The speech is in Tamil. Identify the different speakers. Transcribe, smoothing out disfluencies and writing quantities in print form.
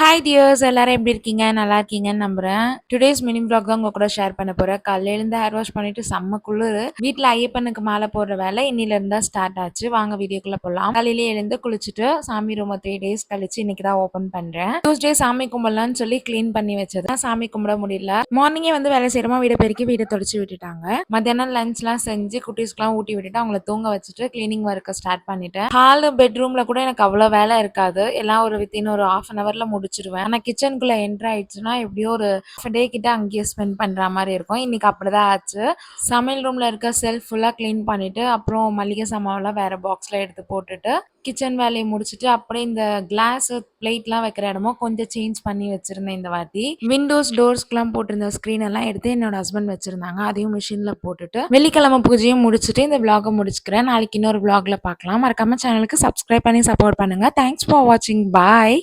Speaker 1: ஹாய் டியர்ஸ் எல்லாரும் எப்படி இருக்கீங்க? நல்லா இருக்கீங்கன்னு நம்புறேன். டுடேஸ் மினி vlog தான் உங்க கூட ஷேர் பண்ண போறேன். காலையில இருந்து ஹேர் வாஷ் பண்ணிட்டு செம்ம குளிரு. வீட்ல ஐயப்பனுக்கு மாலை போடுற வேலை இன்னில இருந்து தான் ஸ்டார்ட் ஆச்சு. வாங்க வீடியோக்குள்ள போலாம். காலையில எழுந்து குளிச்சுட்டு சாமி ரூம 3 டேஸ் கழிச்சு இன்னைக்கு தான் ஓபன் பண்றேன். டியூஸ்டே சாமி கும்பிடலாம்னு சொல்லி க்ளீன் பண்ணி வச்சது. சாமி கும்பிட முடியல. மார்னிங்கே வந்து வேலை செய்யறமா வீட பெருக்கி வீட தொடச்சு விட்டுட்டாங்க. மத்தியானம் லஞ்ச்லாம் செஞ்சு குட்டீஸ்க்குலாம் ஊட்டி விட்டுட்டு அவங்கள தூங்க வச்சுட்டு கிளீனிங் ஒர்க்கை ஸ்டார்ட் பண்ணிட்டேன். ஹால் பெட்ரூம்ல கூட எனக்கு அவ்வளவு வேலை இருக்காது. எல்லாம் ஒரு வித்தின் ஒரு ஹாஃப் அன் ஹவர்ல முடிச்சிருவேன். ஆனா கிச்சனுக்குள்ள என்டர் ஆயிடுச்சுன்னா எப்படியோ ஒரு டே கிட்ட அங்கேயே ஸ்பெண்ட் பண்ற மாதிரி இருக்கும். இன்னைக்கு அப்படிதான் ஆச்சு. சமையல் ரூம்ல இருக்க செல்ஃப் ஃபுல்லா கிளீன் பண்ணிட்டு அப்புறம் மளிகை சாமான்லாம் வேற பாக்ஸ்ல எடுத்து போட்டுட்டு கிச்சன் வேலையை முடிச்சுட்டு அப்படியே இந்த கிளாஸ் பிளேட்லாம் வைக்கிற இடமும் கொஞ்சம் சேஞ்ச் பண்ணி வச்சிருந்தேன் இந்த வாட்டி. விண்டோஸ் டோர்ஸ்க்குலாம் போட்டிருந்த ஸ்க்ரீன் எல்லாம் எடுத்து என்னோட ஹஸ்பண்ட் வச்சிருந்தாங்க. அதையும் மிஷின்ல போட்டுட்டு வெள்ளிக்கிழமை பூஜையும் முடிச்சுட்டு இந்த vlog முடிச்சுக்கிறேன். நாளைக்கு இன்னொரு vlogல பார்க்கலாம். மறக்காம சேனலுக்கு சப்ஸ்கிரைப் பண்ணி சப்போர்ட் பண்ணுங்க. தேங்க்ஸ் ஃபார் வாட்சிங். பாய்.